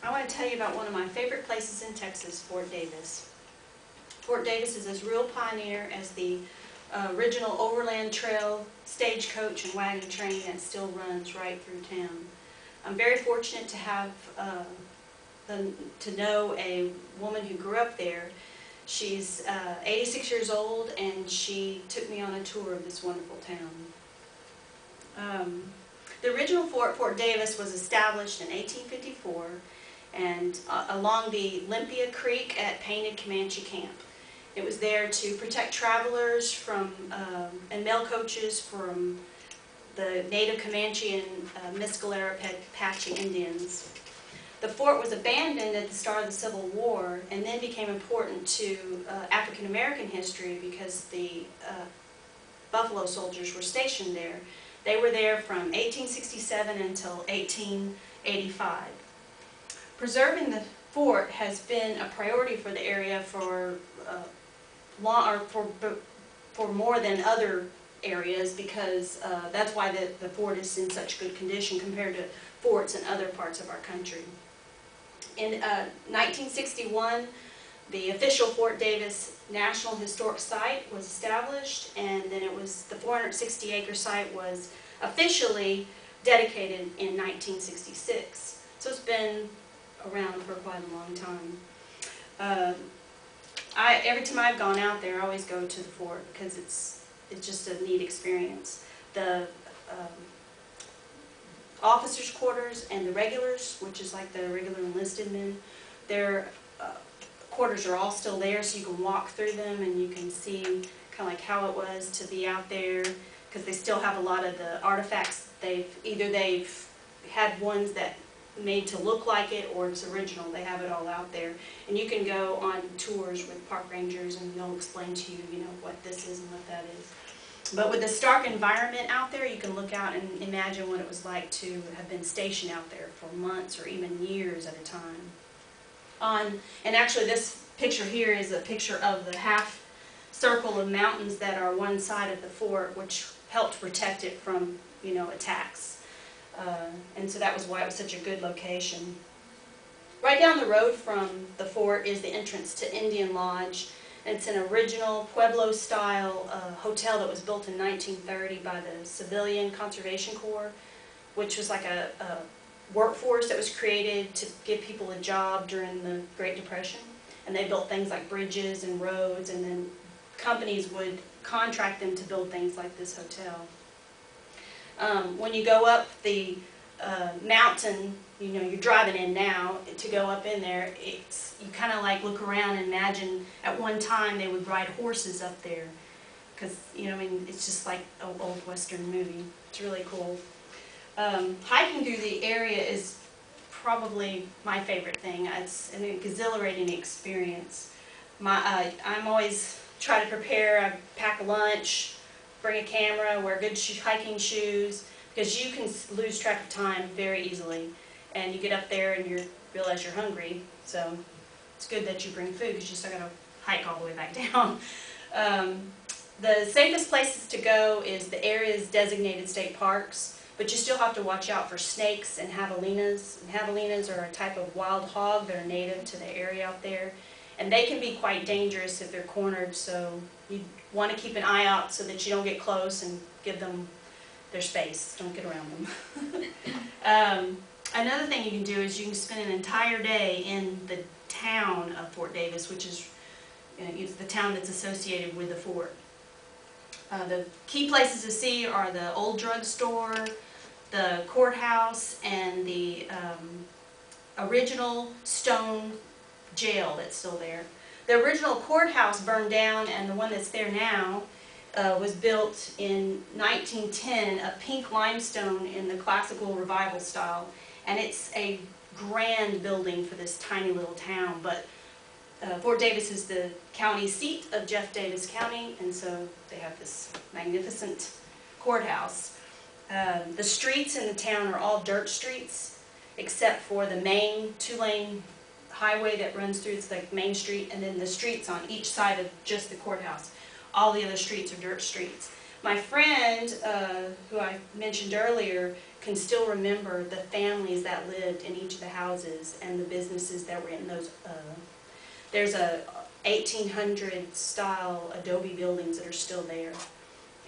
I want to tell you about one of my favorite places in Texas, Fort Davis. Fort Davis is as real pioneer as the original Overland Trail stagecoach and wagon train that still runs right through town. I'm very fortunate to have to know a woman who grew up there. She's 86 years old, and she took me on a tour of this wonderful town. The original Fort Davis was established in 1854 and along the Olympia Creek at Painted Comanche Camp. It was there to protect travelers from and mail coaches from the native Comanche and Mescalero Apache Indians. The fort was abandoned at the start of the Civil War and then became important to African American history because the Buffalo soldiers were stationed there. They were there from 1867 until 1885. Preserving the fort has been a priority for the area for more than other areas because that's why the fort is in such good condition compared to forts in other parts of our country. In 1961, the official Fort Davis National Historic Site was established, and then it was the 460-acre site was officially dedicated in 1966. So it's been around for quite a long time. Every time I've gone out there, I always go to the fort because it's just a neat experience. The officers' quarters and the regulars, which is like the regular enlisted men, their quarters are all still there, so you can walk through them and you can see kind of like how it was to be out there, because they still have a lot of the artifacts. They've had ones that made to look like it, or it's original. They have it all out there, and you can go on tours with park rangers, and they'll explain to you, what this is and what that is. But with the stark environment out there, you can look out and imagine what it was like to have been stationed out there for months or even years at a time. And actually this picture here is a picture of the half circle of mountains that are one side of the fort, which helped protect it from, attacks. And so that was why it was such a good location. Right down the road from the fort is the entrance to Indian Lodge. It's an original Pueblo-style hotel that was built in 1930 by the Civilian Conservation Corps, which was like a workforce that was created to give people a job during the Great Depression. And they built things like bridges and roads, and then companies would contract them to build things like this hotel. When you go up the mountain, you're driving in now, to go up in there, you kind of like look around and imagine at one time they would ride horses up there, because, it's just like an old Western movie. It's really cool. Hiking through the area is probably my favorite thing. It's an exhilarating experience. I'm always try to prepare. I pack a lunch, bring a camera, wear good hiking shoes, because you can lose track of time very easily. And you get up there and you realize you're hungry, so it's good that you bring food because you still got to hike all the way back down. The safest places to go is the area's designated state parks, but you still have to watch out for snakes and javelinas. And javelinas are a type of wild hog that are native to the area out there, and they can be quite dangerous if they're cornered, so you want to keep an eye out so that you don't get close and give them their space. Don't get around them. Another thing you can do is you can spend an entire day in the town of Fort Davis, which is the town that's associated with the fort. The key places to see are the old drugstore, the courthouse, and the original stone jail that's still there. The original courthouse burned down, and the one that's there now was built in 1910 of pink limestone in the classical revival style. And it's a grand building for this tiny little town, but Fort Davis is the county seat of Jeff Davis County, and so they have this magnificent courthouse. The streets in the town are all dirt streets, except for the main two-lane highway that runs through. It's like Main Street, and then the streets on each side of just the courthouse. All the other streets are dirt streets. My friend, who I mentioned earlier, can still remember the families that lived in each of the houses and the businesses that were in those. There's a 1800 style adobe buildings that are still there.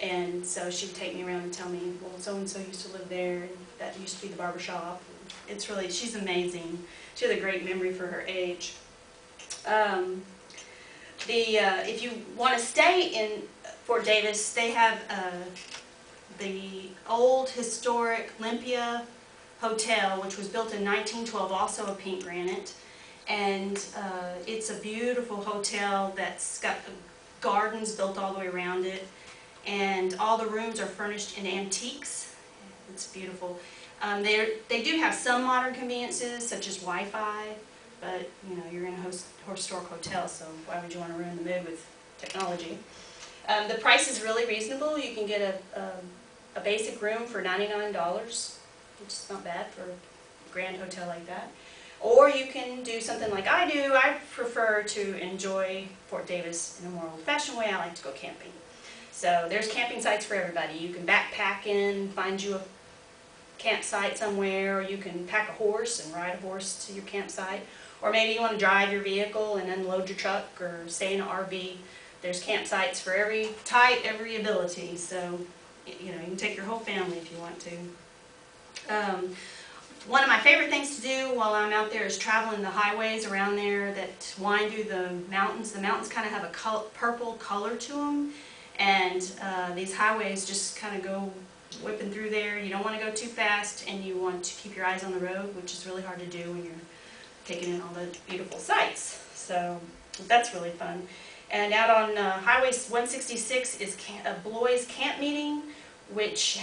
And so she would take me around and tell me, well, so-and-so used to live there, and that used to be the barber shop. It's really, she's amazing. She has a great memory for her age. If you want to stay in Fort Davis, they have the old historic Olympia Hotel, which was built in 1912, also a pink granite. And it's a beautiful hotel that's got gardens built all the way around it. And all the rooms are furnished in antiques. It's beautiful. They do have some modern conveniences, such as Wi-Fi, but you know, you're in a historic hotel, so why would you want to ruin the mood with technology? The price is really reasonable. You can get a basic room for $99, which is not bad for a grand hotel like that. Or you can do something like I do. I prefer to enjoy Fort Davis in a more old-fashioned way. I like to go camping. So there's camping sites for everybody. You can backpack in, find you a campsite somewhere, or you can pack a horse and ride a horse to your campsite. Or maybe you want to drive your vehicle and unload your truck or stay in an RV. There's campsites for every type, every ability. So, you know, you can take your whole family if you want to. One of my favorite things to do while I'm out there is traveling the highways around there that wind through the mountains. The mountains kind of have a purple color to them. And these highways just kind of go whipping through there. You don't want to go too fast, and you want to keep your eyes on the road, which is really hard to do when you're taking in all the beautiful sights. So that's really fun. And out on Highway 166 is Blois Camp Meeting, which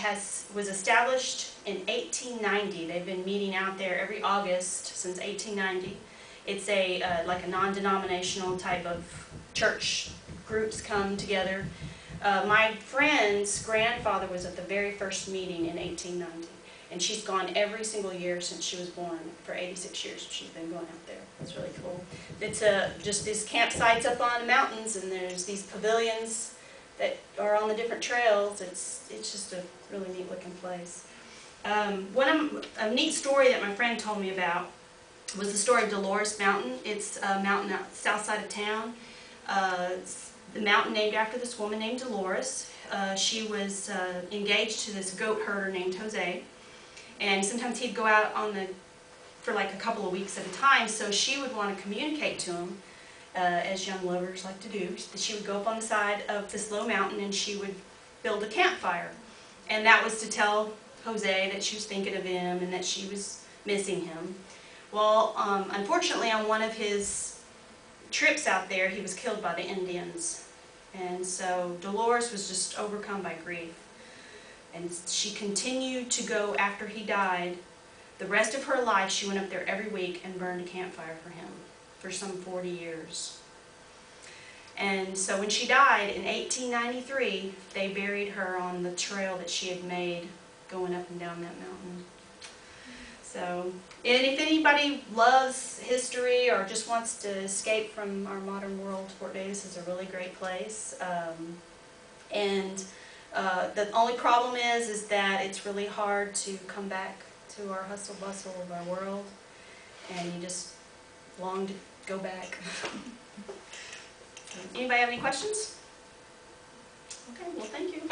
was established in 1890. They've been meeting out there every August since 1890. It's like a non-denominational type of church. Groups come together. My friend's grandfather was at the very first meeting in 1890, and she's gone every single year since she was born. For 86 years she's been going out there. It's really cool. It's just these campsites up on the mountains, and there's these pavilions that are on the different trails. It's just a really neat looking place. A neat story that my friend told me about was the story of Dolores Mountain. It's a mountain out south side of town. The mountain named after this woman named Dolores. She was engaged to this goat herder named Jose, and sometimes he'd go out for like a couple of weeks at a time, so she would want to communicate to him, as young lovers like to do. She would go up on the side of this low mountain and she would build a campfire, and that was to tell Jose that she was thinking of him and that she was missing him. Well, unfortunately on one of his trips out there, he was killed by the Indians, and so Dolores was just overcome by grief, and she continued to go after he died. The rest of her life she went up there every week and burned a campfire for him for some 40 years. And so when she died in 1893, they buried her on the trail that she had made going up and down that mountain. So, and if anybody loves history or just wants to escape from our modern world, Fort Davis is a really great place. The only problem is that it's really hard to come back to our hustle bustle of our world, and you just long to go back. Anybody have any questions? Okay, well, thank you.